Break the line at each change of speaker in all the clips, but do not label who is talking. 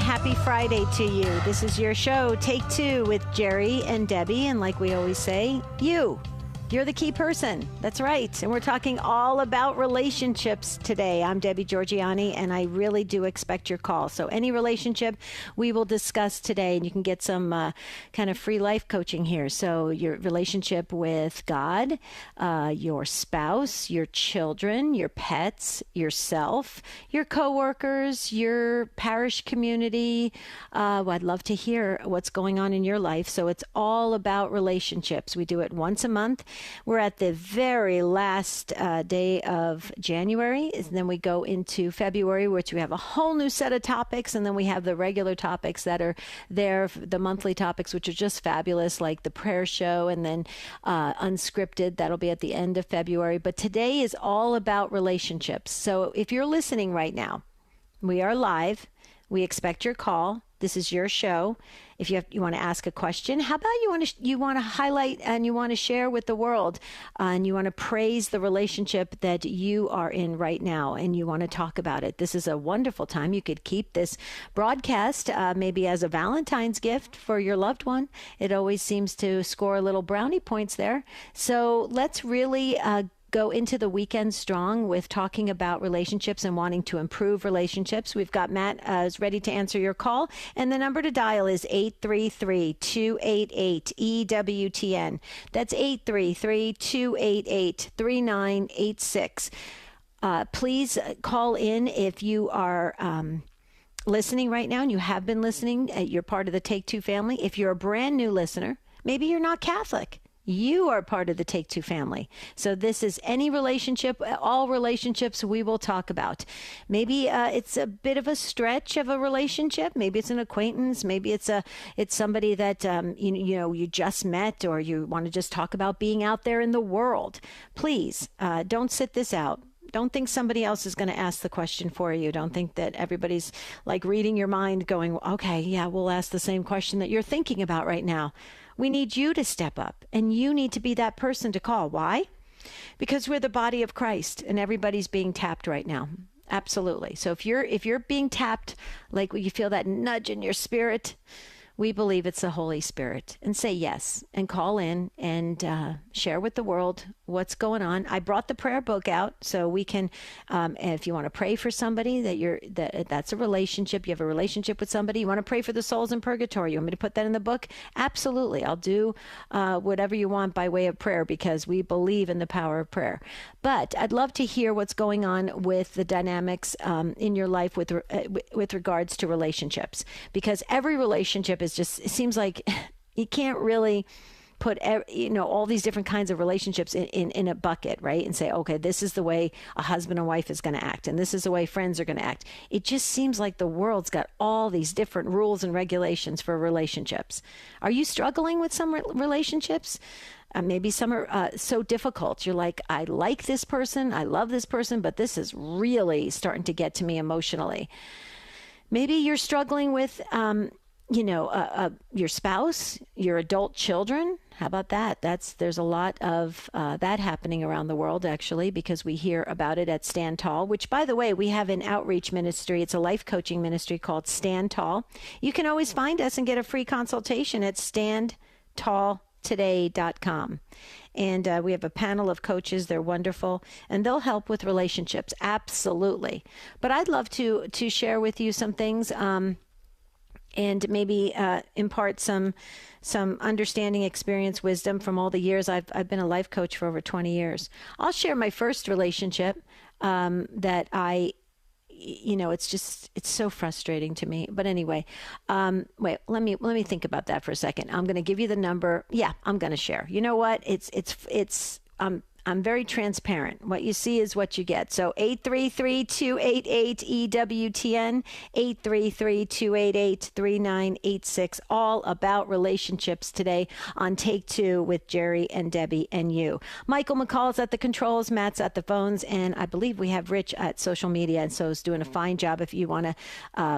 Happy Friday to you. This is your show, Take Two, with Jerry and Debbie. And like we always say, you're the key person. That's right. And we're talking all about relationships today. I'm Debbie Georgiani, and I really do expect your call. So any relationship we will discuss today, and you can get some kind of free life coaching here. So your relationship with God, your spouse, your children, your pets, yourself, your coworkers, your parish community. I'd love to hear what's going on in your life. So it's all about relationships. We do it once a month. We're at the very last day of January, and then we go into February, which we have a whole new set of topics, and then we have the regular topics that are there, the monthly topics, which are just fabulous, like the prayer show, and then unscripted, that'll be at the end of February. But today is all about relationships. So if you're listening right now, we are live. We expect your call. This is your show. If you want to ask a question, how about you want to highlight and you want to share with the world, and you want to praise the relationship that you are in right now, and you want to talk about it. This is a wonderful time. You could keep this broadcast maybe as a Valentine's gift for your loved one. It always seems to score a little brownie points there. So let's really go into the weekend strong with talking about relationships and wanting to improve relationships. We've got Matt is ready to answer your call, and the number to dial is 833-288-EWTN. That's 833-288-3986. Please call in if you are listening right now, and you have been listening. You're part of the Take Two family. If you're a brand new listener, maybe you're not Catholic, you are part of the Take Two family. So this is any relationship, all relationships we will talk about. Maybe it's a bit of a stretch of a relationship. Maybe it's an acquaintance. Maybe it's somebody that you just met, or you want to just talk about being out there in the world. Please don't sit this out. Don't think somebody else is going to ask the question for you. Don't think that everybody's like reading your mind going, okay, yeah, we'll ask the same question that you're thinking about right now. We need you to step up, and you need to be that person to call. Why? Because we're the body of Christ, and everybody's being tapped right now. Absolutely. So if you're being tapped, like you feel that nudge in your spirit, we believe it's the Holy Spirit. And say yes, and call in and share with the world what's going on. I brought the prayer book out so we can, if you want to pray for somebody that's a relationship, you have a relationship with somebody, you want to pray for the souls in purgatory, you want me to put that in the book? Absolutely. I'll do whatever you want by way of prayer, because we believe in the power of prayer. But I'd love to hear what's going on with the dynamics in your life with regards to relationships, because every relationship is just, it seems like you can't really put all these different kinds of relationships in a bucket, right? And say, okay, this is the way a husband and wife is going to act, and this is the way friends are going to act. It just seems like the world's got all these different rules and regulations for relationships. Are you struggling with some relationships? Maybe some are so difficult. You're like, I like this person, I love this person, but this is really starting to get to me emotionally. Maybe you're struggling with your spouse, your adult children. How about that? There's a lot of that happening around the world, actually, because we hear about it at Stand Tall, which, by the way, we have an outreach ministry. It's a life coaching ministry called Stand Tall. You can always find us and get a free consultation at standtalltoday.com. And we have a panel of coaches. They're wonderful, and they'll help with relationships. Absolutely. But I'd love to share with you some things, and maybe impart some understanding, experience, wisdom from all the years. I've been a life coach for over 20 years. I'll share my first relationship that it's so frustrating to me. But anyway, wait, let me think about that for a second. I'm going to give you the number. Yeah, I'm going to share. You know what? I'm very transparent. What you see is what you get. So 833-288-EWTN, 833-288-3986, all about relationships today on Take Two with Jerry and Debbie and you. Michael McCall's at the controls, Matt's at the phones, and I believe we have Rich at social media, and so is doing a fine job if you want to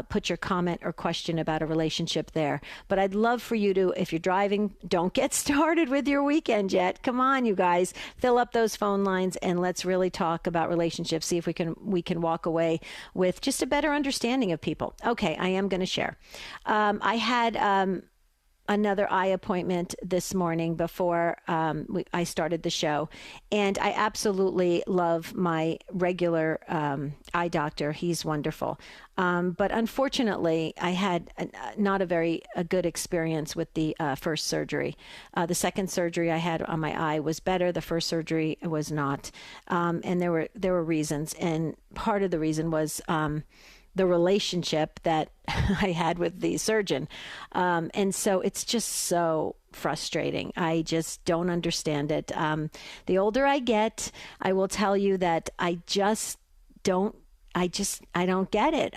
put your comment or question about a relationship there. But I'd love for you to, if you're driving, don't get started with your weekend yet. Come on, you guys. Fill up those those phone lines and let's really talk about relationships. See if we can walk away with just a better understanding of people. Okay, I am going to share. I had another eye appointment this morning before I started the show. And I absolutely love my regular eye doctor. He's wonderful. But unfortunately, I had not a good experience with the first surgery. The second surgery I had on my eye was better. The first surgery was not. And there were reasons. And part of the reason was the relationship that I had with the surgeon. And so it's just so frustrating. I just don't understand it. The older I get, I will tell you that I don't get it.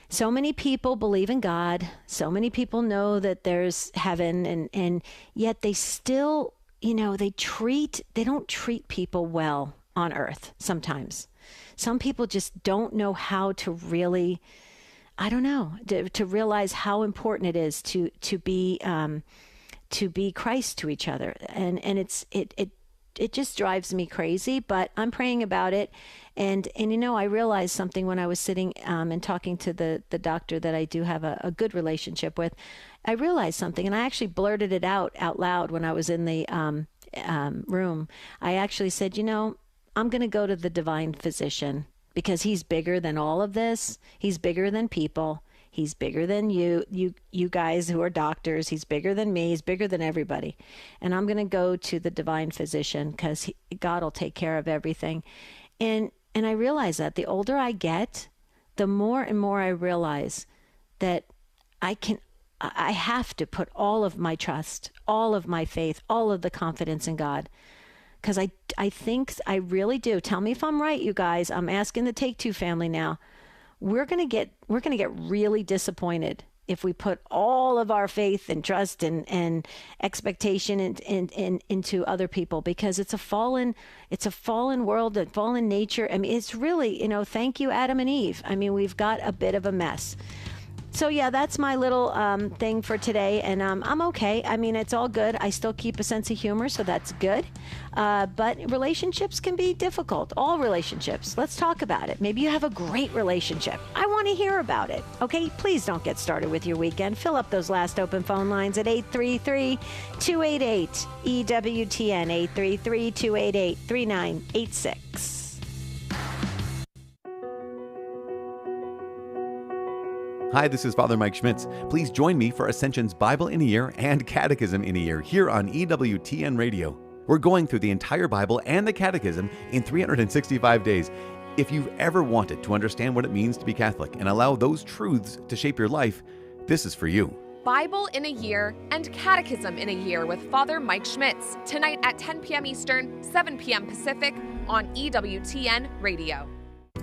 So many people believe in God. So many people know that there's heaven and yet they still, they don't treat people well on earth sometimes. Some people just don't know how to really, to realize how important it is to be Christ to each other. And it just drives me crazy, but I'm praying about it. And I realized something when I was sitting and talking to the doctor that I do have a good relationship with. I realized something, and I actually blurted it out loud when I was in the room. I actually said, I'm going to go to the divine physician because he's bigger than all of this. He's bigger than people. He's bigger than you guys who are doctors. He's bigger than me. He's bigger than everybody. And I'm going to go to the divine physician because God will take care of everything. And I realize that the older I get, the more and more I realize that I have to put all of my trust, all of my faith, all of the confidence in God. Because I think I really do. Tell me if I'm right, you guys. I'm asking the Take Two family now. We're gonna get really disappointed if we put all of our faith and trust and expectation into other people, because it's a fallen world, a fallen nature. I mean, it's really, thank you, Adam and Eve. I mean, we've got a bit of a mess. So yeah, that's my little thing for today, and I'm okay. I mean, it's all good. I still keep a sense of humor, so that's good. But relationships can be difficult. All relationships. Let's talk about it. Maybe you have a great relationship. I want to hear about it. Okay, please don't get started with your weekend. Fill up those last open phone lines at 833-288-EWTN, 833-288-3986.
Hi, this is Father Mike Schmitz. Please join me for Ascension's Bible in a Year and Catechism in a Year here on EWTN Radio. We're going through the entire Bible and the Catechism in 365 days. If you've ever wanted to understand what it means to be Catholic and allow those truths to shape your life, this is for you.
Bible in a Year and Catechism in a Year with Father Mike Schmitz, tonight at 10 p.m. Eastern, 7 p.m. Pacific on EWTN Radio.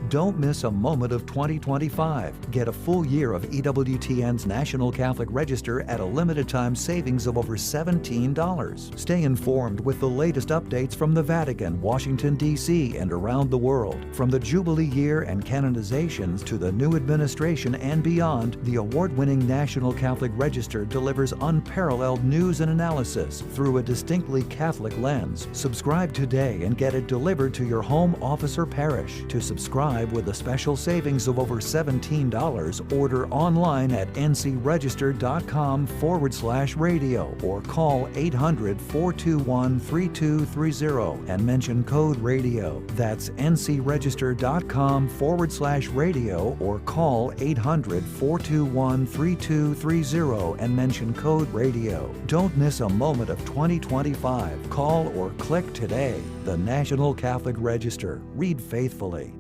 Don't miss a moment of 2025. Get a full year of EWTN's National Catholic Register at a limited time savings of over $17. Stay informed with the latest updates from the Vatican, Washington, D.C., and around the world. From the Jubilee year and canonizations to the new administration and beyond, the award-winning National Catholic Register delivers unparalleled news and analysis through a distinctly Catholic lens. Subscribe today and get it delivered to your home, office, or parish. To subscribe with a special savings of over $17, order online at ncregister.com/radio or call 800-421-3230 and mention code radio. That's ncregister.com/radio or call 800-421-3230 and mention code radio. Don't miss a moment of 2025. Call or click today. The National Catholic Register. Read faithfully.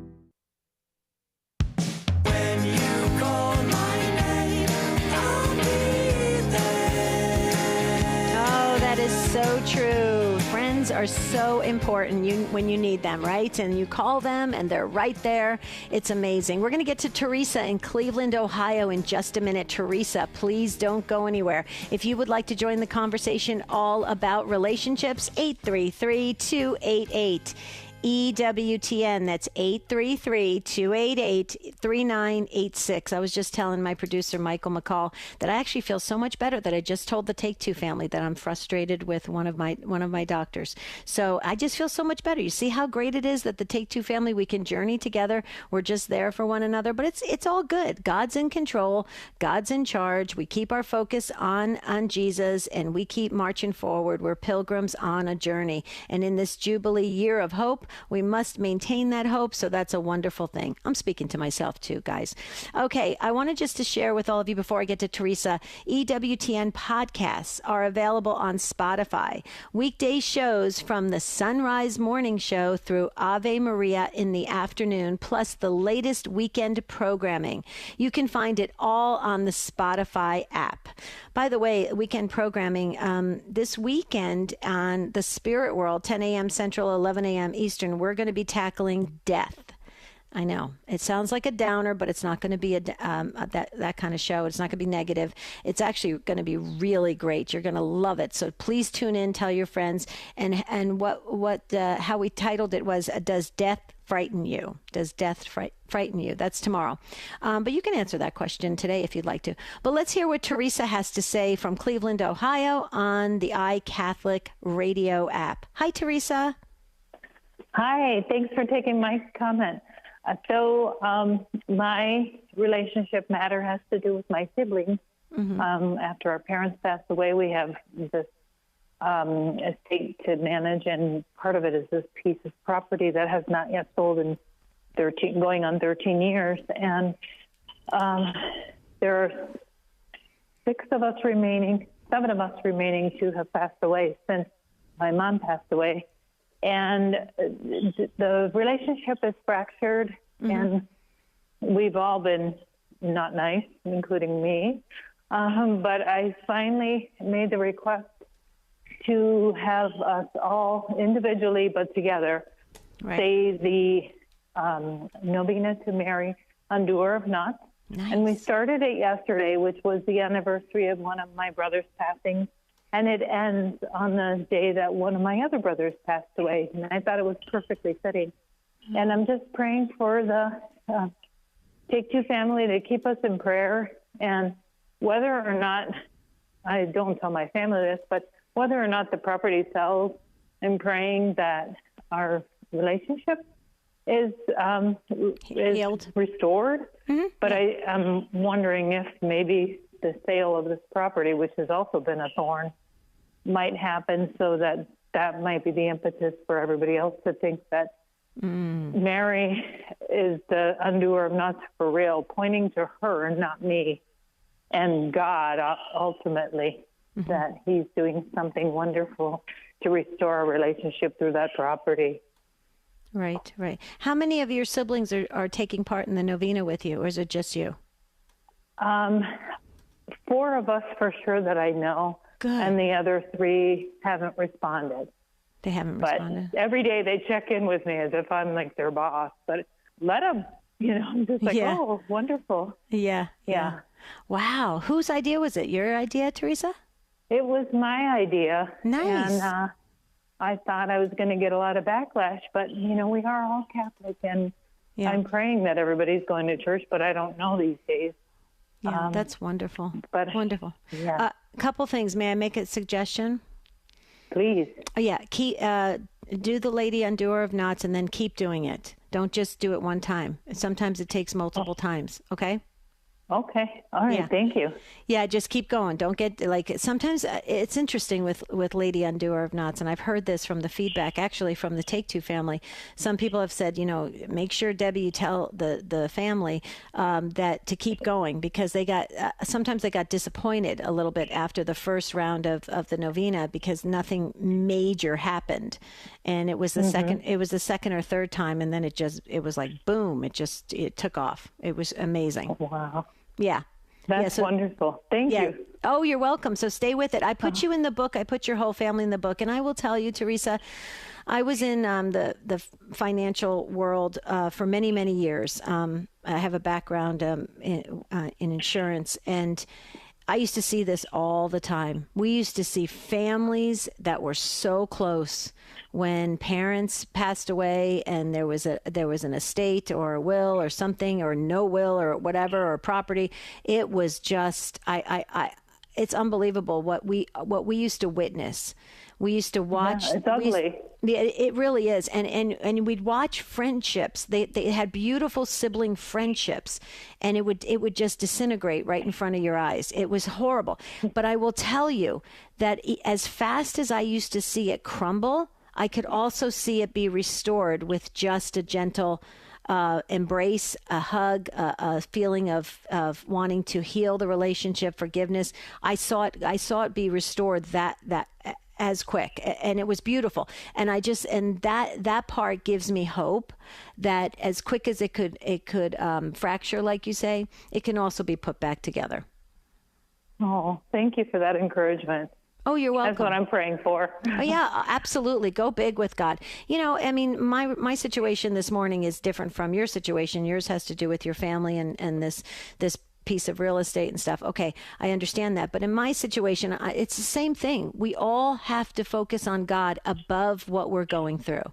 So true. Friends are so important when you need them, right? And you call them and they're right there. It's amazing. We're going to get to Teresa in Cleveland, Ohio in just a minute. Teresa, please don't go anywhere. If you would like to join the conversation all about relationships, 833-288 EWTN. That's 833-288-3986. I was just telling my producer, Michael McCall, that I actually feel so much better that I just told the Take Two family that I'm frustrated with one of my doctors. So I just feel so much better. You see how great it is that the Take Two family, we can journey together. We're just there for one another, but it's all good. God's in control. God's in charge. We keep our focus on Jesus, and we keep marching forward. We're pilgrims on a journey. And in this Jubilee year of hope, we must maintain that hope. So that's a wonderful thing. I'm speaking to myself too, guys. Okay, I wanted just to share with all of you before I get to Teresa, EWTN podcasts are available on Spotify. Weekday shows from the Sunrise Morning Show through Ave Maria in the afternoon, plus the latest weekend programming. You can find it all on the Spotify app. By the way, weekend programming this weekend on the Spirit World, 10 a.m. Central, 11 a.m. Eastern, we're going to be tackling death. I know it sounds like a downer, but it's not going to be that kind of show. It's not going to be negative. It's actually going to be really great. You're going to love it. So please tune in, tell your friends. And how we titled it was, Does Death Frighten You? Does death frighten you? That's tomorrow. But you can answer that question today if you'd like to. But let's hear what Teresa has to say from Cleveland, Ohio on the iCatholic radio app. Hi, Teresa.
Hi, thanks for taking my comment. So my relationship matter has to do with my siblings. Mm-hmm. After our parents passed away, we have this estate to manage, and part of it is this piece of property that has not yet sold in going on 13 years. And there are 7 of us remaining. 2 have passed away since my mom passed away. And the relationship is fractured, mm-hmm. and we've all been not nice, including me. But I finally made the request to have us all individually but together say the novena to Mary, Undoer of Knots. Nice. And we started it yesterday, which was the anniversary of one of my brother's passing. And it ends on the day that one of my other brothers passed away. And I thought it was perfectly fitting. Mm-hmm. And I'm just praying for the Take Two family to keep us in prayer. And whether or not, I don't tell my family this, but whether or not the property sells, I'm praying that our relationship is restored. Mm-hmm. But I am wondering if maybe the sale of this property, which has also been a thorn, might happen, so that might be the impetus for everybody else to think that Mary is the undoer of knots for real, pointing to her, not me, and God ultimately, mm-hmm. that he's doing something wonderful to restore our relationship through that property.
Right. How many of your siblings are taking part in the novena with you, or is it just you?
4 of us for sure that I know. Good. And the other 3 haven't responded.
They haven't responded.
But every day they check in with me as if I'm like their boss. But let them, I'm just like, oh, wonderful.
Yeah. Wow. Whose idea was it? Your idea, Teresa?
It was my idea.
Nice.
And I thought I was going to get a lot of backlash. But, we are all Catholic. And I'm praying that everybody's going to church, but I don't know these days.
Yeah, that's wonderful. Wonderful.
Yeah.
A couple things. May I make a suggestion?
Please.
Do the Lady Undoer of Knots and then keep doing it. Don't just do it one time. Sometimes it takes multiple times. Okay?
Okay. All right. Yeah. Thank you.
Yeah, just keep going. Don't get sometimes it's interesting with Lady Undoer of Knots, and I've heard this from the feedback actually from the Take Two family. Some people have said, make sure, Debbie, you tell the family that to keep going, because they got sometimes they got disappointed a little bit after the first round of the novena because nothing major happened, and it was the second or third time, and then it was like boom, it took off. It was amazing.
Wow.
Yeah.
That's wonderful. Thank you.
Oh, you're welcome. So stay with it. I put you in the book. I put your whole family in the book. And I will tell you, Teresa, I was in the financial world for many, many years. I have a background in insurance. And I used to see this all the time. We used to see families that were so close when parents passed away and there was an estate or a will or something, or no will or whatever, or property. It was just, it's unbelievable what we used to witness. We used to watch.
Yeah, it's ugly.
It really is. And we'd watch friendships. They had beautiful sibling friendships, and it would just disintegrate right in front of your eyes. It was horrible. But I will tell you that as fast as I used to see it crumble, I could also see it be restored with just a gentle embrace, a hug, a feeling of wanting to heal the relationship, forgiveness. I saw it be restored that as quick, and it was beautiful. And that part gives me hope that as quick as it could fracture, like you say, it can also be put back together.
Oh, thank you for that encouragement.
Oh, you're welcome.
That's what I'm praying for.
Oh, yeah, absolutely. Go big with God. I mean, my situation this morning is different from your situation. Yours has to do with your family and this piece of real estate and stuff. Okay, I understand that. But in my situation, it's the same thing. We all have to focus on God above what we're going through.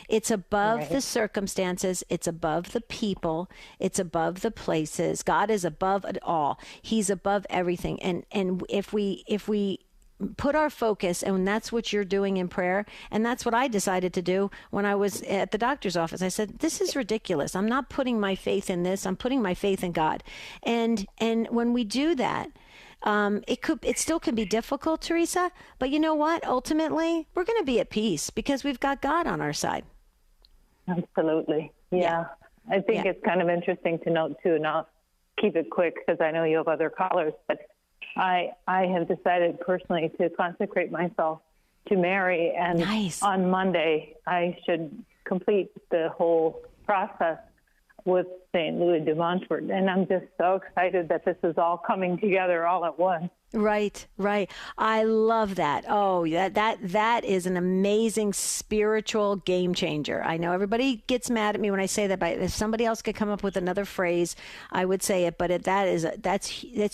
It's above the circumstances. It's above the people. It's above the places. God is above it all. He's above everything. And if we put our focus, and that's what you're doing in prayer, and that's what I decided to do when I was at the doctor's office. I said, this is ridiculous. I'm not putting my faith in this. I'm putting my faith in God. And when we do that, it still can be difficult, Teresa, but you know what? Ultimately, we're going to be at peace because we've got God on our side.
Absolutely. Yeah. I think it's kind of interesting to note too, and I'll keep it quick because I know you have other callers, but I have decided personally to consecrate myself to Mary, and on Monday I should complete the whole process with St. Louis de Montfort, and I'm just so excited that this is all coming together all at once.
Right. I love that. Oh, that is an amazing spiritual game changer. I know everybody gets mad at me when I say that, but if somebody else could come up with another phrase, I would say it. But that's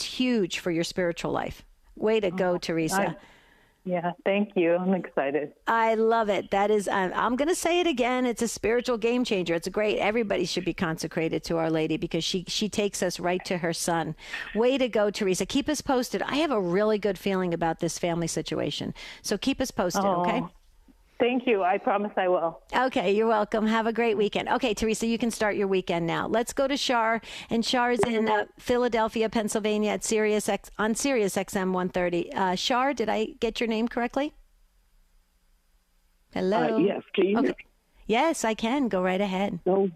huge for your spiritual life. Way to go, Teresa.
Yeah, thank you. I'm excited.
I love it. That is, I'm going to say it again. It's a spiritual game changer. It's great. Everybody should be consecrated to Our Lady because she takes us right to her Son. Way to go, Teresa. Keep us posted. I have a really good feeling about this family situation. So keep us posted, okay?
Thank you. I promise I will.
Okay, you're welcome. Have a great weekend. Okay, Teresa, you can start your weekend now. Let's go to Shar, and Shar is in Philadelphia, Pennsylvania at Sirius XM 130. Shar, did I get your name correctly? Hello.
Yes. Can you hear me?
Yes, I can. Go right ahead.
Oh,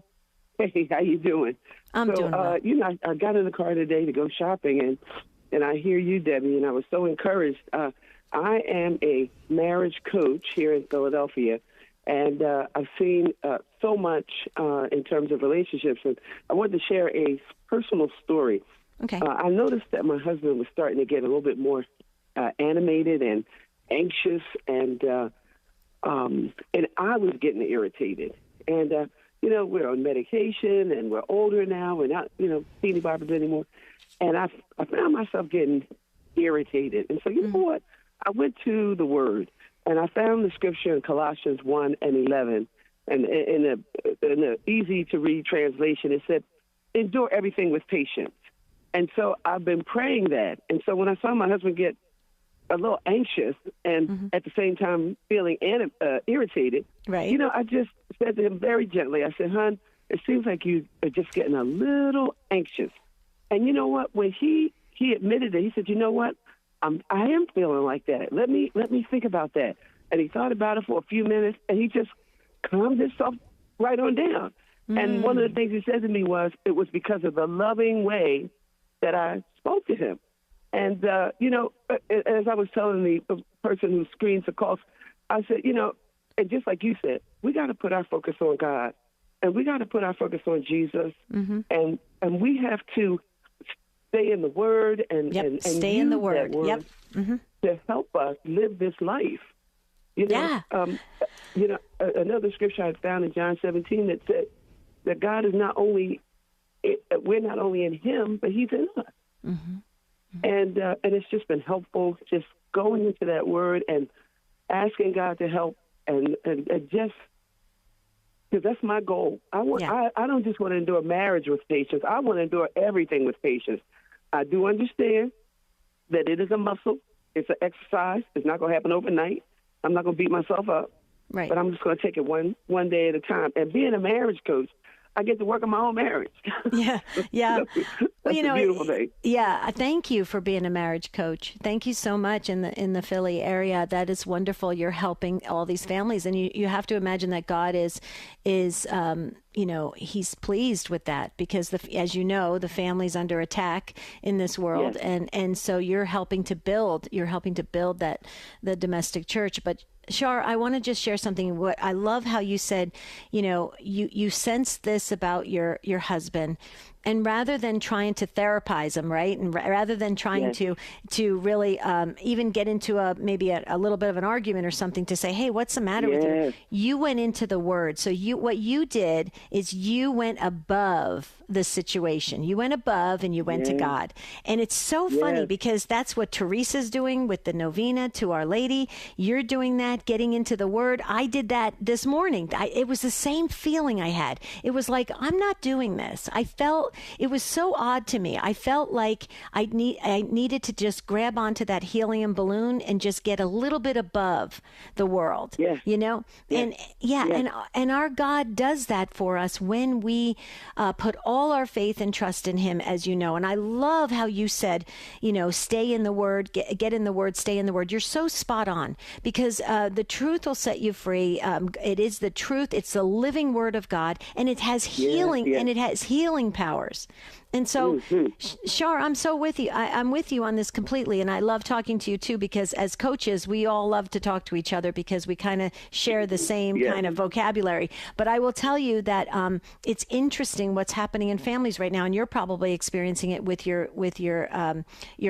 hey, how you doing?
I'm doing well.
I got in the car today to go shopping, and I hear you, Debbie, and I was so encouraged. I am a marriage coach here in Philadelphia, and I've seen so much in terms of relationships. And I wanted to share a personal story.
Okay.
I noticed that my husband was starting to get a little bit more animated and anxious, and I was getting irritated. And, we're on medication, and we're older now. We're not, seeing Barbara anymore. And I found myself getting irritated. And so, you know what? I went to the Word, and I found the scripture in Colossians 1:11, and in the easy-to-read translation, it said, endure everything with patience. And so I've been praying that. And so when I saw my husband get a little anxious and at the same time feeling irritated,
right.
I just said to him very gently, I said, hon, it seems like you are just getting a little anxious. And you know what? When he admitted it, he said, you know what? I am feeling like that. Let me think about that. And he thought about it for a few minutes, and he just calmed himself right on down. And one of the things he said to me was, it was because of the loving way that I spoke to him. And, as I was telling the person who screens the calls, I said, and just like you said, we got to put our focus on God, and we got to put our focus on Jesus, and we have to stay in the Word and
stay in the Word.
To help us live this life. Another scripture I found in John 17 that said that God is we're not only in Him, but He's in us. And it's just been helpful, just going into that word and asking God to help, and just because that's my goal. I don't just want to endure marriage with patience. I want to endure everything with patience. I do understand that it is a muscle. It's an exercise. It's not going to happen overnight. I'm not going to beat myself up.
Right.
But I'm just going to take it one day at a time. And being a marriage coach, I get to work on my own marriage.
Yeah.
That's a beautiful thing.
Yeah. Thank you for being a marriage coach. Thank you so much in the Philly area. That is wonderful. You're helping all these families, and you have to imagine that God is he's pleased with that, because as you know, the family's under attack in this world. Yes. And so you're helping to build the domestic church. But Shar, I want to just share something. What I love how you said, you sense this about your husband, and rather than trying to therapize him, right, and rather than trying to really even get into maybe a little bit of an argument or something, to say, hey, what's the matter with you? You went into the Word. So what you did is you went above the situation. You went above and you went to God. And it's so funny because that's what Teresa's doing with the novena to Our Lady. You're doing that, getting into the Word. I did that this morning. It was the same feeling I had. It was like, I'm not doing this. I felt it was so odd to me. I felt like I needed to just grab onto that helium balloon and just get a little bit above the world. Yes. And our God does that for us when we put all our faith and trust in Him, as you know. And I love how you said, stay in the Word, get in the Word, stay in the Word. You're so spot on, because the truth will set you free. It is the truth. It's the living Word of God, and it has healing, and it has healing powers. And so, Shar, I'm so with you. I'm with you on this completely. And I love talking to you, too, because as coaches, we all love to talk to each other because we kind of share the same kind of vocabulary. But I will tell you that it's interesting what's happening in families right now. And you're probably experiencing it with your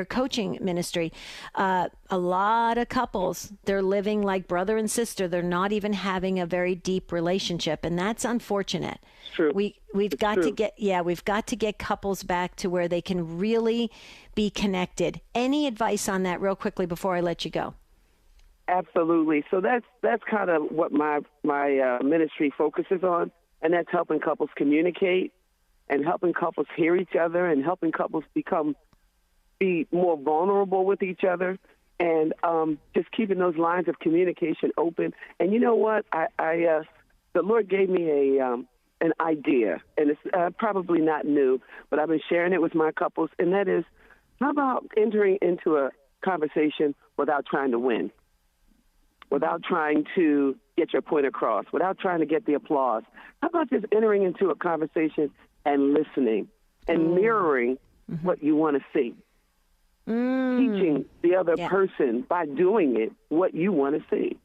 coaching ministry. A lot of couples, they're living like brother and sister. They're not even having a very deep relationship. And that's unfortunate.
True.
We've got to get couples back to where they can really be connected. Any advice on that real quickly before I let you go?
Absolutely. So that's kind of what my ministry focuses on, and that's helping couples communicate and helping couples hear each other and helping couples be more vulnerable with each other, and just keeping those lines of communication open. And you know what? The Lord gave me an idea, and it's probably not new, but I've been sharing it with my couples, and that is, how about entering into a conversation without trying to win, without trying to get your point across, without trying to get the applause? How about just entering into a conversation and listening and mirroring what you want to see? Teaching the other person by doing it what you want to see.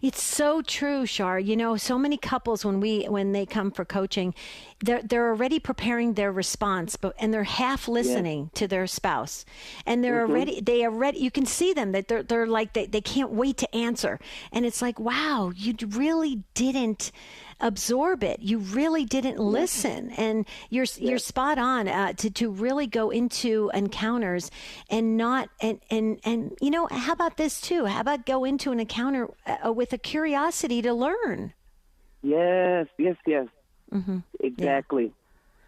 It's so true, Shar. So many couples, when they come for coaching, they're already preparing their response, and they're half listening to their spouse, and they're already you can see them that they're like they can't wait to answer, and it's like, wow, you really didn't absorb it. You really didn't listen, and you're spot on to really go into encounters and not and how about this too? How about go into an encounter with a curiosity to learn? Yes.
Mm-hmm. Exactly.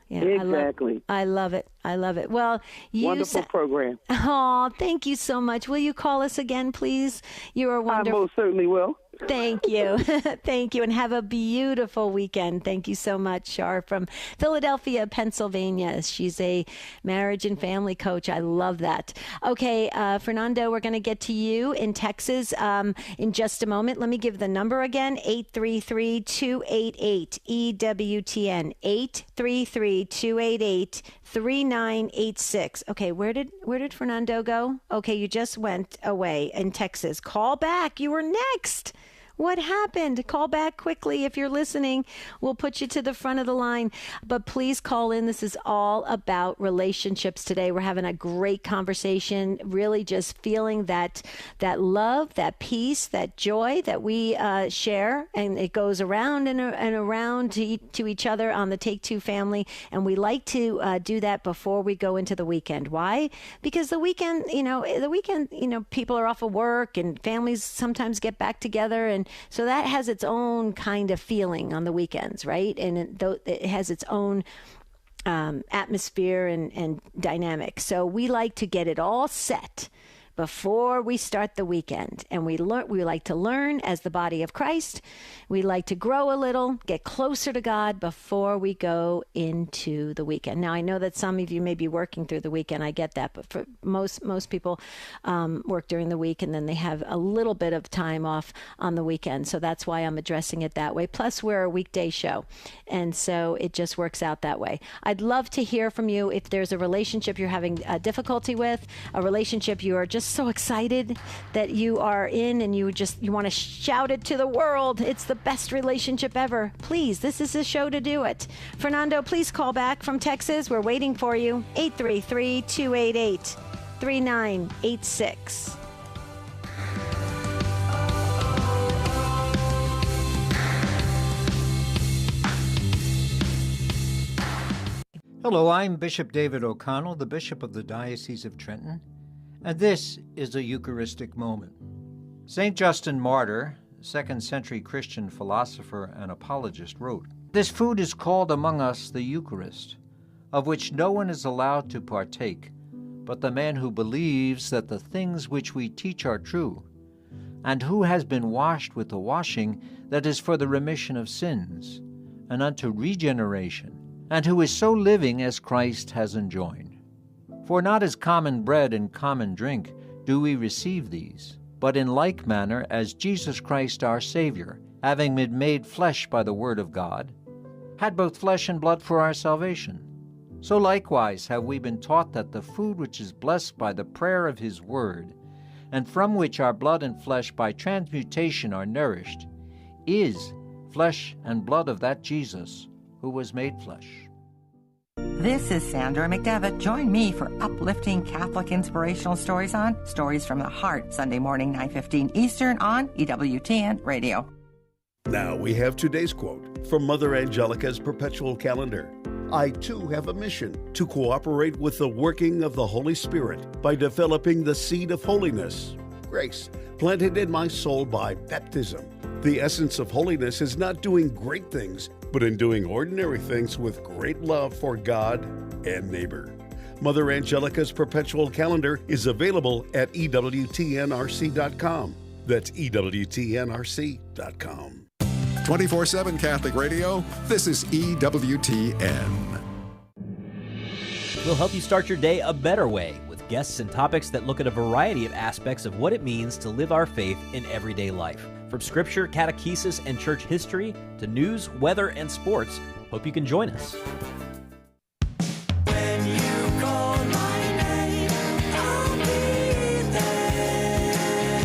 Yeah,
exactly.
I love it. Well,
wonderful program.
Oh, thank you so much. Will you call us again, please? You are wonderful.
I most certainly will.
Thank you. Thank you. And have a beautiful weekend. Thank you so much, Shar, from Philadelphia, Pennsylvania. She's a marriage and family coach. I love that. Okay, Fernando, we're going to get to you in Texas in just a moment. Let me give the number again, 833-288-EWTN, 833-288-3986. Okay, where did Fernando go? Okay, you just went away in Texas. Call back. You were next. What happened? Call back quickly if you're listening. We'll put you to the front of the line. But please call in. This is all about relationships today. We're having a great conversation, really just feeling that love, that peace, that joy that we share. And it goes around and around to each other on the Take Two family. And we like to do that before we go into the weekend. Why? Because the weekend, people are off of work and families sometimes get back together. And so that has its own kind of feeling on the weekends, right? And it has its own atmosphere and dynamic. So we like to get it all set before we start the weekend. And we like to learn as the body of Christ. We like to grow a little, get closer to God before we go into the weekend. Now, I know that some of you may be working through the weekend. I get that. But for most people work during the week, and then they have a little bit of time off on the weekend. So that's why I'm addressing it that way. Plus, we're a weekday show. And so it just works out that way. I'd love to hear from you if there's a relationship you're having difficulty with, a relationship you are just so excited that you are in and you want to shout it to the world. It's the best relationship ever. Please, this is the show to do it. Fernando, please call back from Texas. We're waiting for you. 833-288-3986.
Hello, I'm Bishop David O'Connell, the Bishop of the Diocese of Trenton, and this is a Eucharistic moment. St. Justin Martyr, 2nd century Christian philosopher and apologist, wrote, "This food is called among us the Eucharist, of which no one is allowed to partake, but the man who believes that the things which we teach are true, and who has been washed with the washing that is for the remission of sins, and unto regeneration, and who is so living as Christ has enjoined. For not as common bread and common drink do we receive these, but in like manner as Jesus Christ our Savior, having been made flesh by the word of God, had both flesh and blood for our salvation. So likewise have we been taught that the food which is blessed by the prayer of his word, and from which our blood and flesh by transmutation are nourished, is flesh and blood of that Jesus who was made flesh."
This is Sandra McDevitt. Join me for uplifting Catholic inspirational stories on Stories from the Heart, Sunday morning, 9:15 Eastern on EWTN Radio.
Now we have today's quote from Mother Angelica's perpetual calendar. "I too have a mission to cooperate with the working of the Holy Spirit by developing the seed of holiness, grace, planted in my soul by baptism. The essence of holiness is not doing great things, but in doing ordinary things with great love for God and neighbor." Mother Angelica's perpetual calendar is available at EWTNRC.com. That's EWTNRC.com.
24/7 Catholic Radio, this is EWTN.
We'll help you start your day a better way with guests and topics that look at a variety of aspects of what it means to live our faith in everyday life. From scripture, catechesis, and church history to news, weather, and sports. Hope you can join us.
When you call my name, I'll be there.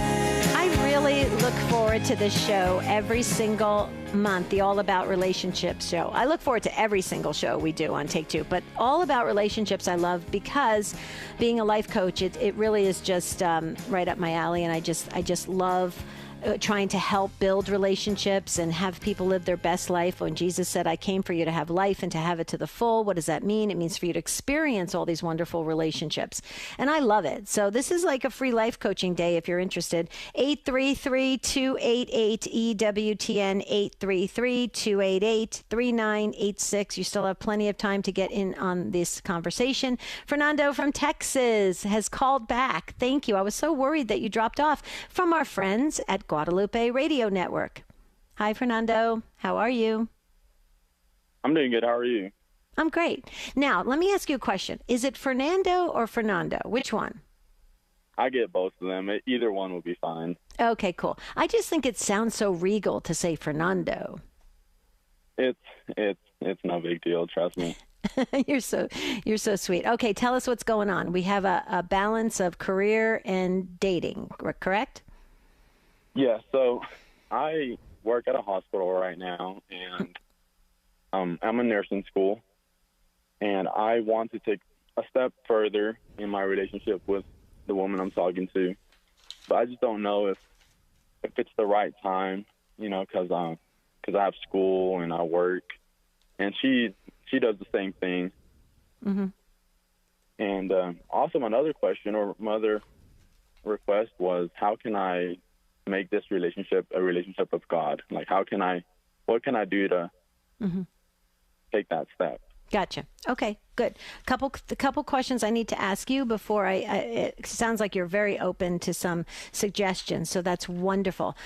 I really look forward to this show every single month, the All About Relationships show. I look forward to every single show we do on Take Two, but All About Relationships I love because being a life coach, it really is just right up my alley, and I just love trying to help build relationships and have people live their best life. When Jesus said, "I came for you to have life and to have it to the full," what does that mean? It means for you to experience all these wonderful relationships. And I love it. So this is like a free life coaching day if you're interested. 833-288-EWTN, 833-288-3986. You still have plenty of time to get in on this conversation. Fernando from Texas has called back. Thank you. I was so worried that you dropped off from our friends at Guadalupe Radio Network. Hi, Fernando. How are you?
I'm doing good. How are you?
I'm great. Now, let me ask you a question. Is it Fernando or Fernando? Which one?
I get both of them. Either one will be fine.
Okay, cool. I just think it sounds so regal to say Fernando.
It's no big deal. Trust me.
You're so sweet. Okay, tell us what's going on. We have a balance of career and dating, correct?
Yeah. So I work at a hospital right now, and I'm in nursing school, and I want to take a step further in my relationship with the woman I'm talking to, but I just don't know if it's the right time, because I have school and I work, and she does the same thing.
Mm-hmm.
And also my other question or my other request was, how can I make this relationship a relationship with God? Like, what can I do to take that step?
Gotcha. Okay, good. A couple questions I need to ask you before it sounds like you're very open to some suggestions, so that's wonderful.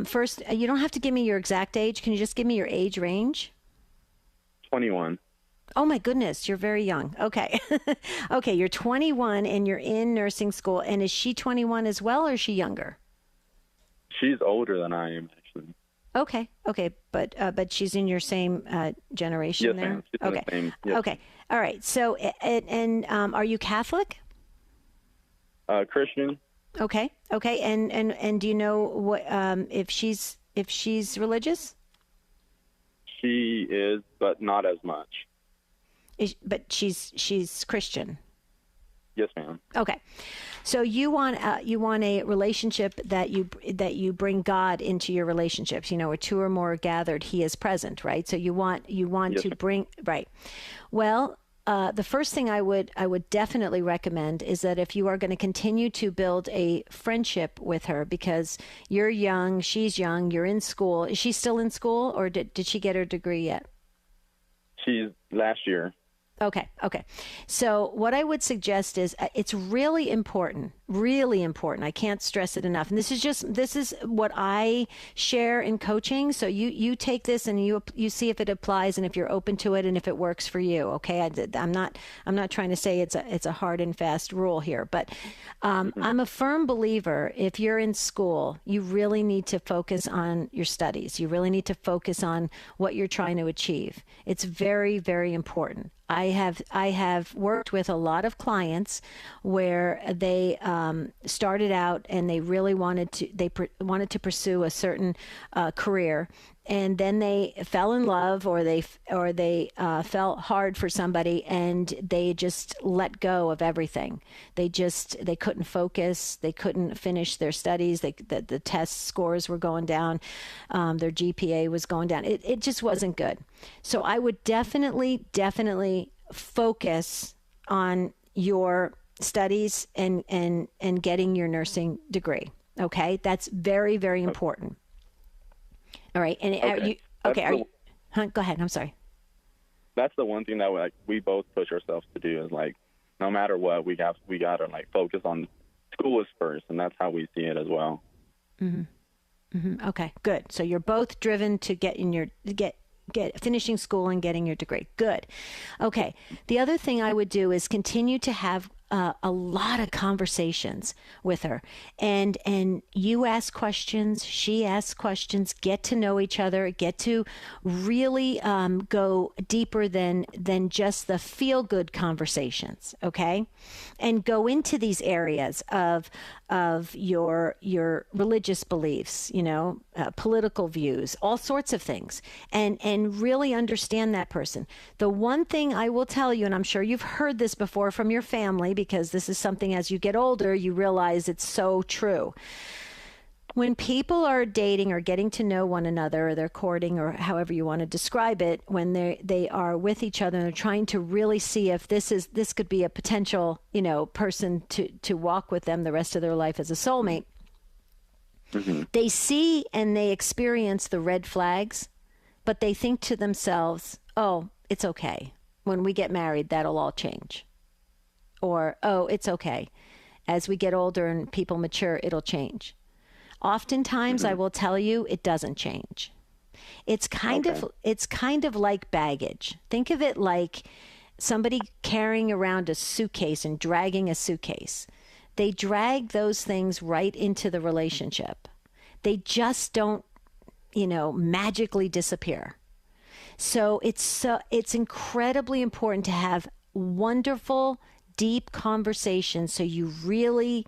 First, you don't have to give me your exact age. Can you just give me your age range?
21.
Oh my goodness, you're very young. Okay. Okay, you're 21 and you're in nursing school. And is she 21 as well, or is she younger?
She's older than I am, actually.
Okay, but she's in your same generation
yes,
there?
Ma'am. She's in the same, yes.
Okay, all right. So, and are you Catholic?
Christian.
Okay, and do you know what if she's religious?
She is, but not as much.
But she's Christian.
Yes, ma'am.
Okay, so you want a relationship that you bring God into your relationships. Where two or more are gathered, He is present, right? So you want
yes,
to bring right. Well, the first thing I would definitely recommend is that if you are going to continue to build a friendship with her, because you're young, she's young, you're in school. Is she still in school, or did she get her degree yet?
She's last year.
Okay. So what I would suggest is it's really important. I can't stress it enough. And this is what I share in coaching. So you take this and you see if it applies and if you're open to it and if it works for you. Okay. I'm not trying to say it's a hard and fast rule here, but I'm a firm believer. If you're in school, you really need to focus on your studies. You really need to focus on what you're trying to achieve. It's very, very important. I have worked with a lot of clients where they started out and they really wanted to pursue a certain career, and then they fell in love or they fell hard for somebody and they just let go of everything. They couldn't focus. They couldn't finish their studies. The test scores were going down. Their GPA was going down. It just wasn't good. So I would definitely focus on your studies and getting your nursing degree. Okay. That's very, very important. All right. And go ahead. I'm sorry.
That's the one thing that we both push ourselves to do is no matter what, we got to focus on school is first. And that's how we see it as well.
Mm-hmm. Mm-hmm. Okay, good. So you're both driven to get finishing school and getting your degree. Good. Okay. The other thing I would do is continue to have a lot of conversations with her, and you ask questions, she asks questions, get to know each other, get to really go deeper than just the feel good conversations. Okay. And go into these areas of your religious beliefs, political views, all sorts of things, and really understand that person. The one thing I will tell you, and I'm sure you've heard this before from your family, because this is something as you get older, you realize it's so true. When people are dating or getting to know one another, or they're courting, or however you want to describe it, when they are with each other and they're trying to really see if this could be a potential, person to walk with them the rest of their life as a soulmate, mm-hmm. They see and they experience the red flags, but they think to themselves, oh, it's okay. When we get married, that'll all change. Or, oh, it's okay. As we get older and people mature, it'll change. Oftentimes, mm-hmm. I will tell you, it doesn't change. It's kind of like baggage. Think of it like somebody carrying around a suitcase and dragging a suitcase. They drag those things right into the relationship. They just don't, magically disappear. So it's incredibly important to have wonderful, deep conversations so you really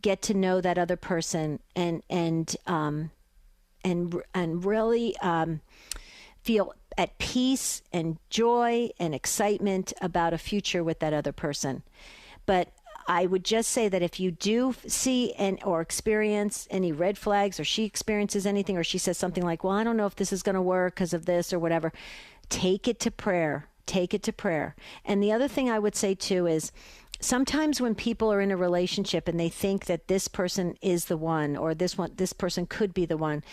get to know that other person and and really feel at peace and joy and excitement about a future with that other person. But I would just say that if you do see or experience any red flags, or she experiences anything, or she says something like, well, I don't know if this is going to work because of this or whatever, take it to prayer. Take it to prayer. And the other thing I would say too is, sometimes when people are in a relationship and they think that this person is the one, or this person could be the one,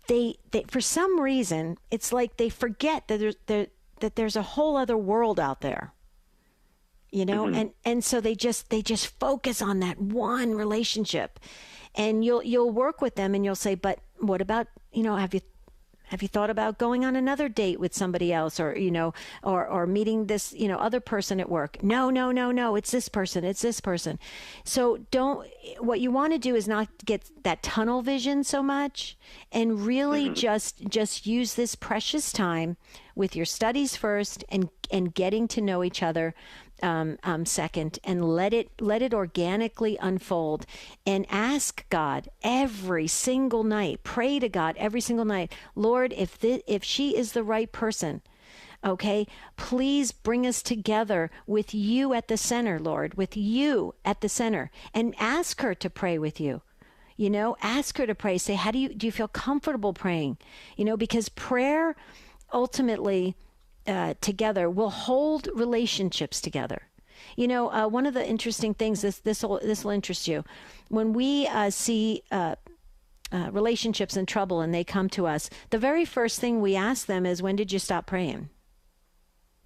they for some reason, it's like they forget that there's a whole other world out there. You know, and so they just focus on that one relationship, and you'll work with them and you'll say, but what about, have you thought about going on another date with somebody else, or, or meeting this, other person at work? No, it's this person. So what you want to do is not get that tunnel vision so much, and really just use this precious time with your studies first, and getting to know each other second, and let it organically unfold, and ask God every single night, pray to God every single night, Lord, if she is the right person, okay, please bring us together with you at the center, Lord, with you at the center, and ask her to pray with you. Ask her to pray. Say, do you feel comfortable praying? Because prayer ultimately together will hold relationships together. One of the interesting things, this will interest you, when we see relationships in trouble and they come to us, the very first thing we ask them is, when did you stop praying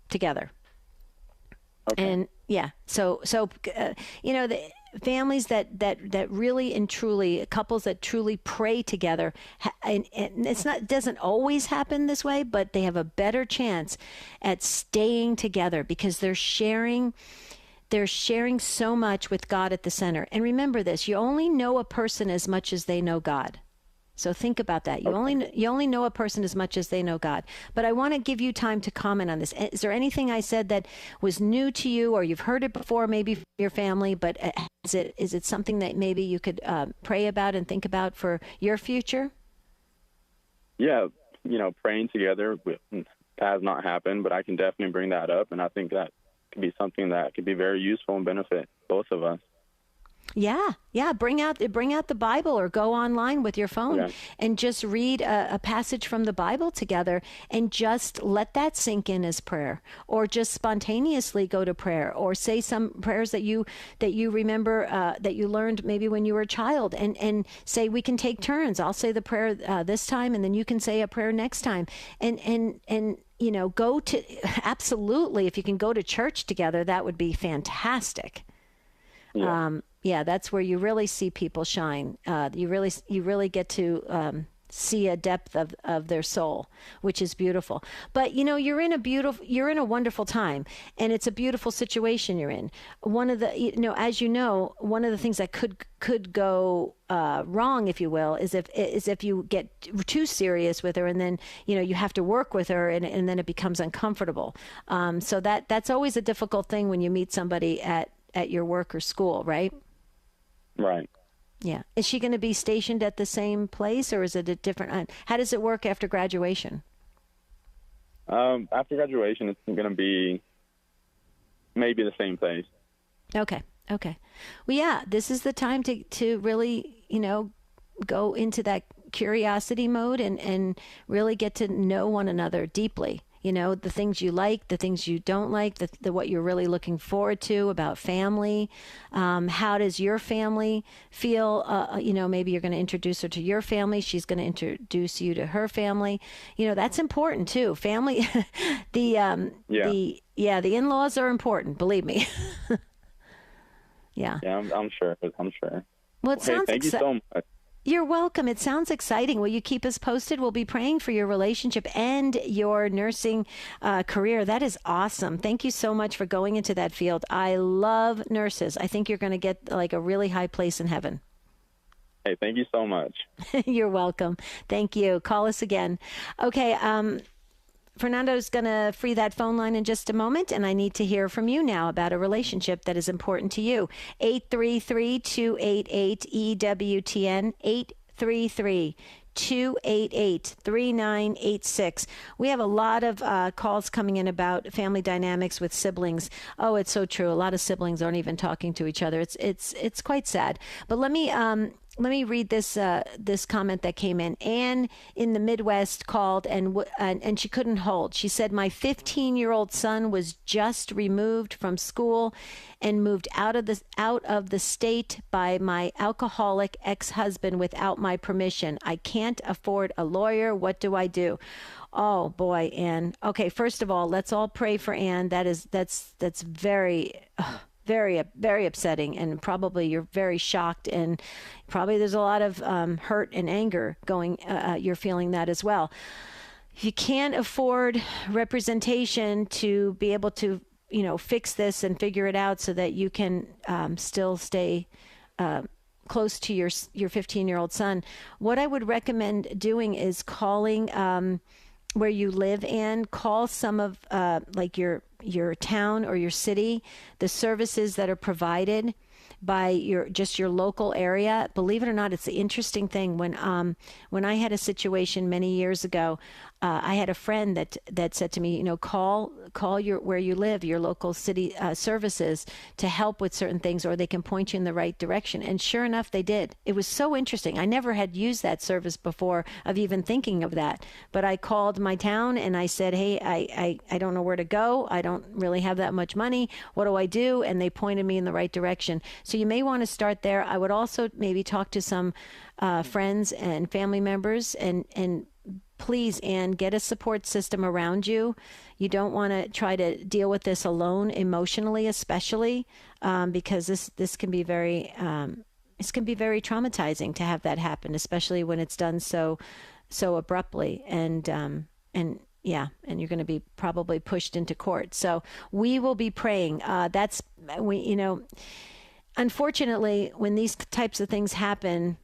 together? Okay. And yeah, so the families that really and truly, couples that truly pray together, and it doesn't always happen this way, but they have a better chance at staying together because they're sharing so much with God at the center. And remember this, you only know a person as much as they know God. So think about that. You only know a person as much as they know God. But I want to give you time to comment on this. Is there anything I said that was new to you, or you've heard it before, maybe from your family, but is it something that maybe you could pray about and think about for your future?
Yeah, praying together has not happened, but I can definitely bring that up, and I think that could be something that could be very useful and benefit both of us.
Yeah. Bring out the Bible, or go online with your phone and just read a passage from the Bible together, and just let that sink in as prayer, or just spontaneously go to prayer, or say some prayers that you remember that you learned maybe when you were a child, and say, we can take turns. I'll say the prayer this time, and then you can say a prayer next time, and go to, absolutely, if you can go to church together, that would be fantastic. Yeah. That's where you really see people shine. You really get to see a depth of their soul, which is beautiful. But you're in a wonderful time, and it's a beautiful situation you're in. One of the, one of the things that could go wrong, if you will, is if you get too serious with her, and then you have to work with her, and then it becomes uncomfortable. So that's always a difficult thing when you meet somebody at your work or school, right? Right. Yeah. Is she going to be stationed at the same place, or is it a different? How does it work after graduation?
After graduation, it's going to be maybe the same place.
Okay. Well, yeah, this is the time to really, go into that curiosity mode and really get to know one another deeply. The things you like, the things you don't like, the what you're really looking forward to about family. How does your family feel? Maybe you're going to introduce her to your family. She's going to introduce you to her family. That's important too. Family, the in-laws are important. Believe me. Yeah. Yeah, I'm sure. Well, it sounds thank you so much. You're welcome. It sounds exciting. Will you keep us posted? We'll be praying for your relationship and your nursing career. That is awesome. Thank you so much for going into that field. I love nurses. I think you're going to get like a really high place in heaven. Hey, thank you so much. You're welcome. Thank you. Call us again. Okay. Fernando's going to free that phone line in just a moment, and I need to hear from you now about a relationship that is important to you. 833-288-EWTN, 288-3986. We have a lot of calls coming in about family dynamics with siblings. Oh, it's so true. A lot of siblings aren't even talking to each other. It's quite sad. But let me read this comment that came in. Anne in the Midwest called and she couldn't hold. She said, my 15-year-old son was just removed from school and moved out of the state by my alcoholic ex-husband without my permission. I can't afford a lawyer. What do I do? Oh boy, Anne. Okay, first of all, let's all pray for Anne. That's very very upsetting, and probably you're very shocked, and probably there's a lot of hurt and anger going. You're feeling that as well. If you can't afford representation to be able to, fix this and figure it out so that you can still stay close to your 15-year-old son, what I would recommend doing is calling where you live, and call some of like your town or your city, the services that are provided by your local area. Believe it or not, it's the interesting thing. When I had a situation many years ago, I had a friend that said to me, call where you live, your local city services to help with certain things, or they can point you in the right direction. And sure enough, they did. It was so interesting. I never had used that service before of even thinking of that. But I called my town and I said, hey, I don't know where to go. I don't really have that much money. What do I do? And they pointed me in the right direction. So you may want to start there. I would also maybe talk to some friends and family members, and please, Anne, get a support system around you. You don't want to try to deal with this alone emotionally, especially because this can be very traumatizing to have that happen, especially when it's done so abruptly, and you're going to be probably pushed into court. So we will be praying. Unfortunately, when these types of things happen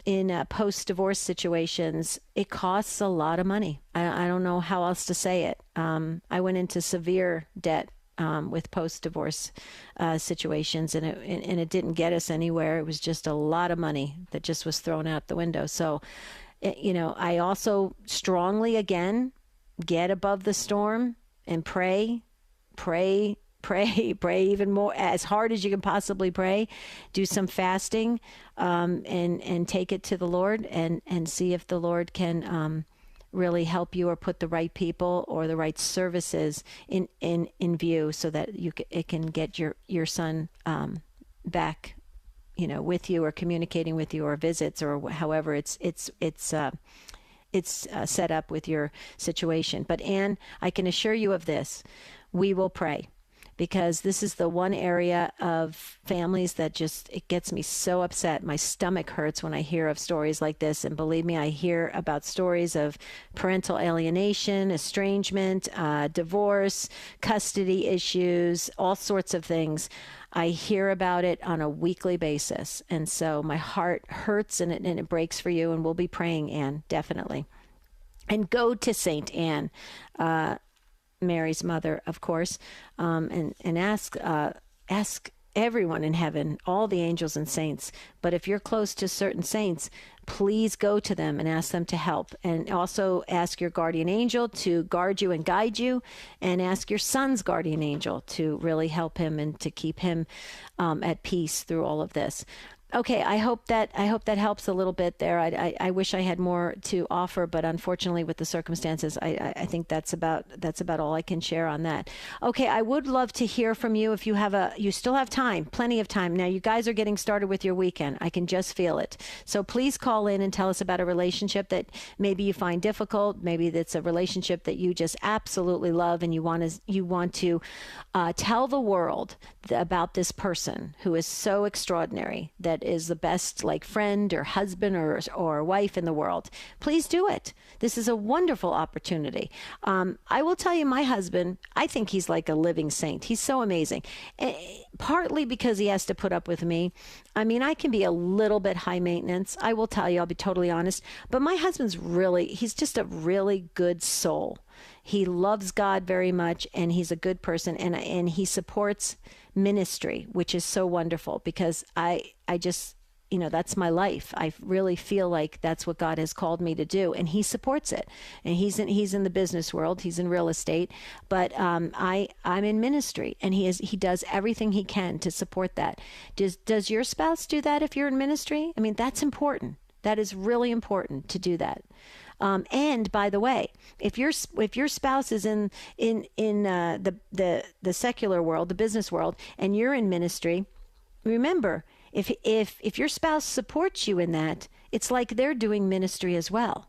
in post-divorce situations, it costs a lot of money. I don't know how else to say it. I went into severe debt with post-divorce situations, and it didn't get us anywhere. It was just a lot of money that just was thrown out the window. So, I also strongly, again, get above the storm and pray even more, as hard as you can possibly pray. Do some fasting, and take it to the Lord, and see if the Lord can really help you, or put the right people or the right services in view, so that it can get your son back, with you, or communicating with you, or visits, or however it's set up with your situation. But Anne, I can assure you of this: we will pray. Because this is the one area of families that it gets me so upset. My stomach hurts when I hear of stories like this. And believe me, I hear about stories of parental alienation, estrangement, divorce, custody issues, all sorts of things. I hear about it on a weekly basis. And so my heart hurts, and it breaks for you. And we'll be praying, Anne, definitely. And go to St. Anne, Mary's mother, of course, and ask everyone in heaven, all the angels and saints. But if you're close to certain saints, please go to them and ask them to help. And also ask your guardian angel to guard you and guide you, and ask your son's guardian angel to really help him and to keep him at peace through all of this. Okay, I hope that helps a little bit there. I wish I had more to offer, but unfortunately, with the circumstances, I think that's about all I can share on that. Okay, I would love to hear from you if you still have time, plenty of time. Now, you guys are getting started with your weekend. I can just feel it. So please call in and tell us about a relationship that maybe you find difficult. Maybe that's a relationship that you just absolutely love, and you want to tell the world about this person who is so extraordinary, that is the best friend or husband or wife in the world. Please do it. This is a wonderful opportunity. I will tell you, my husband, I think he's like a living saint. He's so amazing. Partly because he has to put up with me. I mean, I can be a little bit high maintenance. I will tell you, I'll be totally honest. But my husband's he's just a really good soul. He loves God very much, and he's a good person, and he supports ministry, which is so wonderful, because I just that's my life. I really feel like that's what God has called me to do, and he supports it. And he's in the business world, he's in real estate, but I'm in ministry, and he does everything he can to support that. Does your spouse do that if you're in ministry? I mean, that's important. That is really important to do that. And by the way, if your spouse is in the secular world, the business world, and you're in ministry, remember, if your spouse supports you in that, it's like they're doing ministry as well.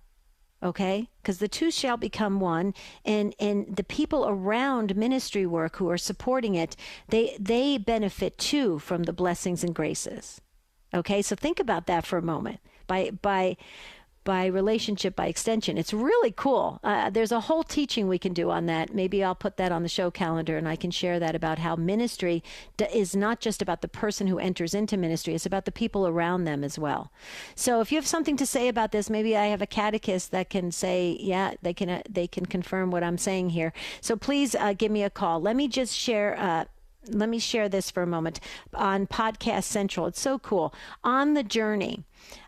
Okay? Because the two shall become one, and the people around ministry work who are supporting it, they benefit too from the blessings and graces. Okay? So think about that for a moment. By relationship, by extension. It's really cool. There's a whole teaching we can do on that. Maybe I'll put that on the show calendar, and I can share that about how ministry is not just about the person who enters into ministry. It's about the people around them as well. So if you have something to say about this, maybe I have a catechist that can say, yeah, they can confirm what I'm saying here. So please give me a call. Let me just share this for a moment on Podcast Central. It's so cool. On the Journey.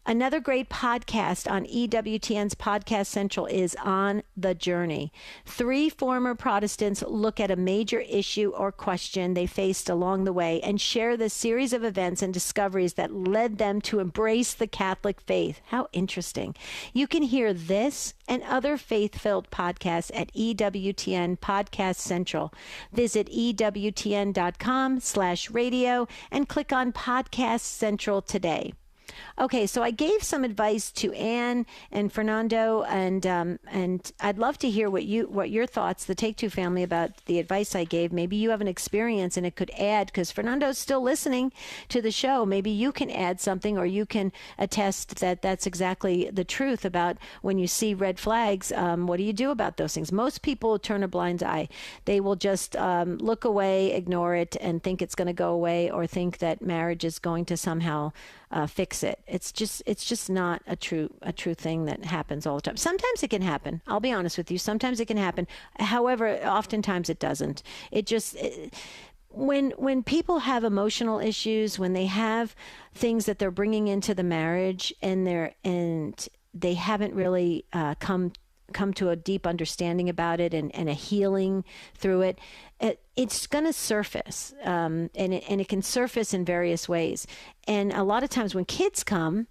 Another great podcast on EWTN's Podcast Central is On the Journey. 3 former Protestants look at a major issue or question they faced along the way and share the series of events and discoveries that led them to embrace the Catholic faith. How interesting. You can hear this and other faith-filled podcasts at EWTN Podcast Central. Visit EWTN.com/radio and click on Podcast Central today. Okay, so I gave some advice to Anne and Fernando, and I'd love to hear what your thoughts, the Take Two family, about the advice I gave. Maybe you have an experience and it could add, because Fernando's still listening to the show. Maybe you can add something, or you can attest that that's exactly the truth about when you see red flags. What do you do about those things? Most people turn a blind eye. They will just look away, ignore it, and think it's going to go away, or think that marriage is going to somehow fix it. It's just not a true thing that happens all the time. Sometimes it can happen. I'll be honest with you. Sometimes it can happen. However, oftentimes it doesn't. When people have emotional issues, when they have things that they're bringing into the marriage, and they haven't really come to a deep understanding about it and a healing through it, it's going to surface, and it can surface in various ways. And a lot of times when kids come,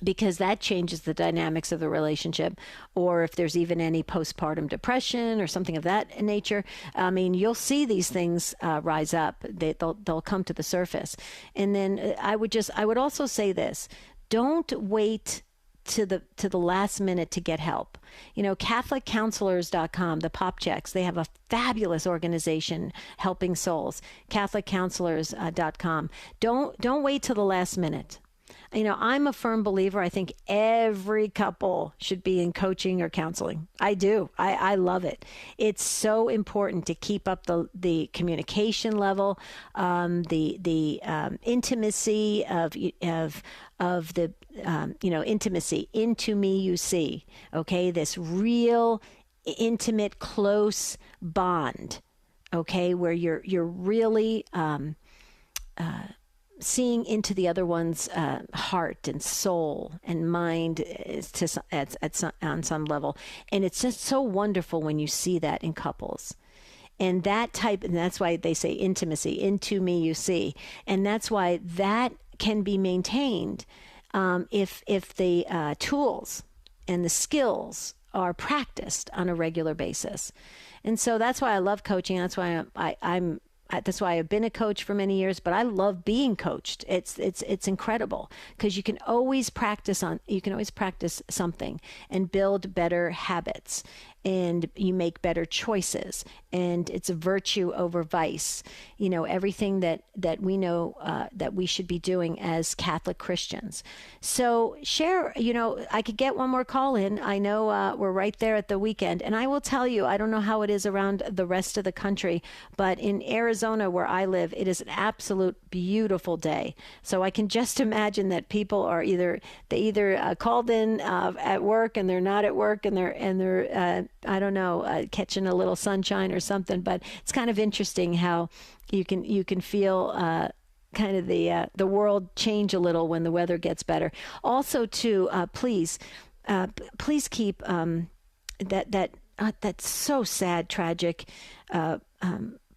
because that changes the dynamics of the relationship, or if there's even any postpartum depression or something of that nature, I mean, you'll see these things rise up. They'll come to the surface. And then I would also say this: don't wait to the last minute to get help. CatholicCounselors.com, the pop checks, they have a fabulous organization helping souls. CatholicCounselors.com. Don't wait till the last minute. I'm a firm believer. I think every couple should be in coaching or counseling. I do. I love it. It's so important to keep up the communication level, the intimacy of the intimacy. Into me you see. Okay, this real intimate, close bond. Okay, where you're really seeing into the other one's heart and soul and mind on some level. And it's just so wonderful when you see that in couples. And that's why they say intimacy, into me you see. And that's why that can be maintained if the tools and the skills are practiced on a regular basis. And so that's why I love coaching. That's why that's why I've been a coach for many years, but I love being coached. It's incredible, because you can always practice something and build better habits, and you make better choices, and it's a virtue over vice. Everything that we know that we should be doing as Catholic Christians. So share, I could get one more call in. I know we're right there at the weekend, and I will tell you, I don't know how it is around the rest of the country, but in Arizona where I live, it is an absolute beautiful day. So I can just imagine that people are either called in at work, and they're not at work, and they're I don't know, catching a little sunshine or something. But it's kind of interesting how you can feel kind of the world change a little when the weather gets better. Also, too, please keep that so sad, tragic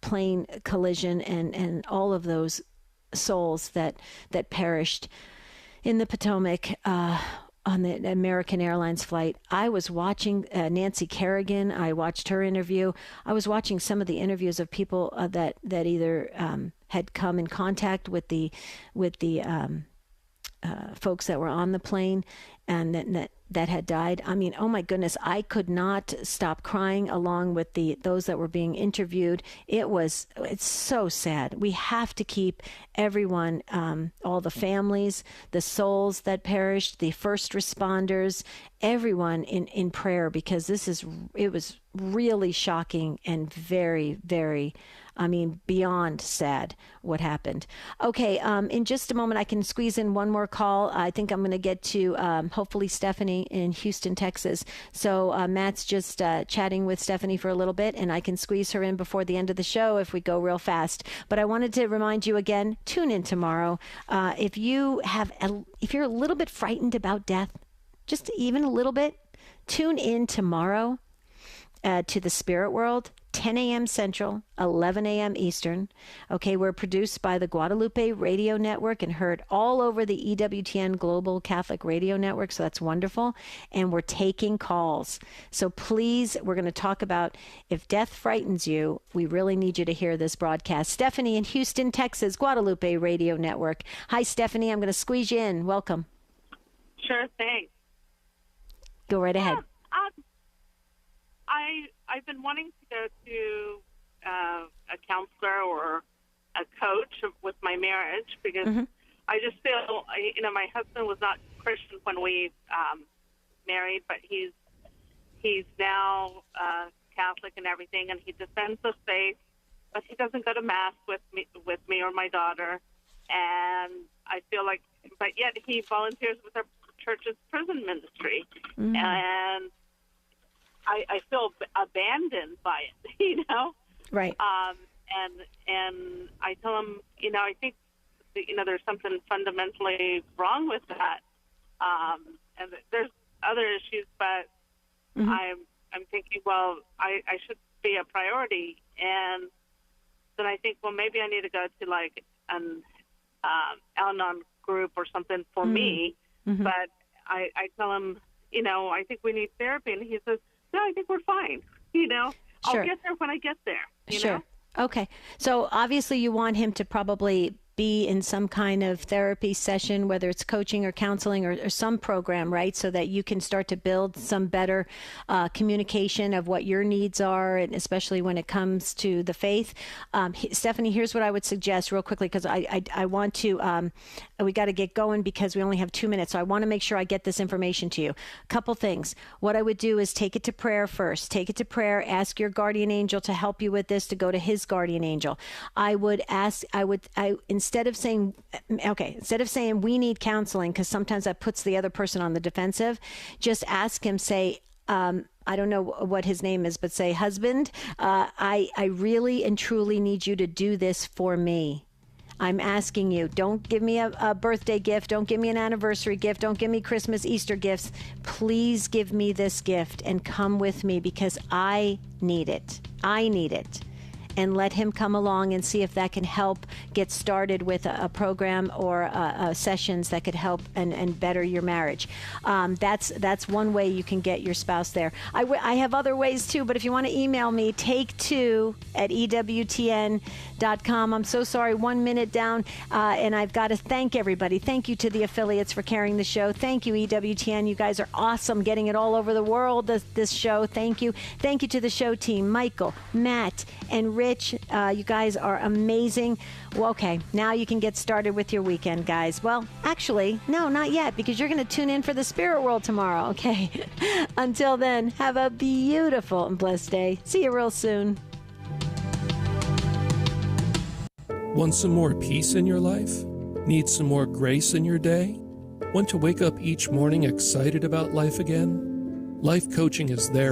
plane collision and all of those souls that perished in the Potomac on the American Airlines flight. I was watching Nancy Kerrigan. I watched her interview. I was watching some of the interviews of people that either had come in contact with the folks that were on the plane and that had died. I mean, oh my goodness, I could not stop crying along with those that were being interviewed. It's so sad. We have to keep everyone, all the families, the souls that perished, the first responders, everyone in prayer, because it was really shocking and very, very, beyond sad what happened. Okay, in just a moment, I can squeeze in one more call. I think I'm going to get to hopefully Stephanie in Houston, Texas. So Matt's just chatting with Stephanie for a little bit, and I can squeeze her in before the end of the show if we go real fast. But I wanted to remind you again, tune in tomorrow. If you're a little bit frightened about death, just even a little bit, tune in tomorrow to the Spirit World. 10 a.m. Central, 11 a.m. Eastern. Okay, we're produced by the Guadalupe Radio Network and heard all over the EWTN Global Catholic Radio Network, so that's wonderful. And we're taking calls. So please, we're going to talk about if death frightens you, we really need you to hear this broadcast. Stephanie in Houston, Texas, Guadalupe Radio Network. Hi, Stephanie. I'm going to squeeze you in. Welcome.
Sure thing.
Go right ahead.
I've been wanting to go to a counselor or a coach with my marriage because I just feel, my husband was not Christian when we married, but he's now Catholic and everything, and he defends the faith, but he doesn't go to Mass with me or my daughter, and I feel like, but yet he volunteers with our church's prison ministry, and I feel abandoned by it,
Right.
And I tell him, I think, there's something fundamentally wrong with that. And there's other issues, but I'm thinking, well, I should be a priority. And then I think, well, maybe I need to go to like an Al-Anon group or something for me. But I tell him, I think we need therapy. And he says, no, I think we're fine. I'll get there when I get there. You know?
Okay. So obviously you want him to probably be in some kind of therapy session, whether it's coaching or counseling or some program, right? So that you can start to build some better communication of what your needs are, and especially when it comes to the faith. Stephanie, here's what I would suggest real quickly, because I want to, we got to get going because we only have 2 minutes. So I want to make sure I get this information to you. A couple things. What I would do is take it to prayer first. Take it to prayer. Ask your guardian angel to help you with this, to go to his guardian angel. Instead of saying we need counseling, because sometimes that puts the other person on the defensive, just ask him, say, I don't know what his name is, but say, husband, I really and truly need you to do this for me. I'm asking you, don't give me a birthday gift. Don't give me an anniversary gift. Don't give me Christmas, Easter gifts. Please give me this gift and come with me because I need it. I need it. And let him come along and see if that can help get started with a program or sessions that could help and better your marriage. That's one way you can get your spouse there. I have other ways too, but if you want to email me, take2@EWTN.com. I'm so sorry, 1 minute down, and I've got to thank everybody. Thank you to the affiliates for carrying the show. Thank you, EWTN. You guys are awesome, getting it all over the world, this show. Thank you. Thank you to the show team, Michael, Matt, and Rich. You guys are amazing. Well, okay, now you can get started with your weekend, guys. Well, actually, no, not yet, because you're going to tune in for the Spirit World tomorrow, okay? Until then, have a beautiful and blessed day. See you real soon.
Want some more peace in your life? Need some more grace in your day? Want to wake up each morning excited about life again? Life coaching is there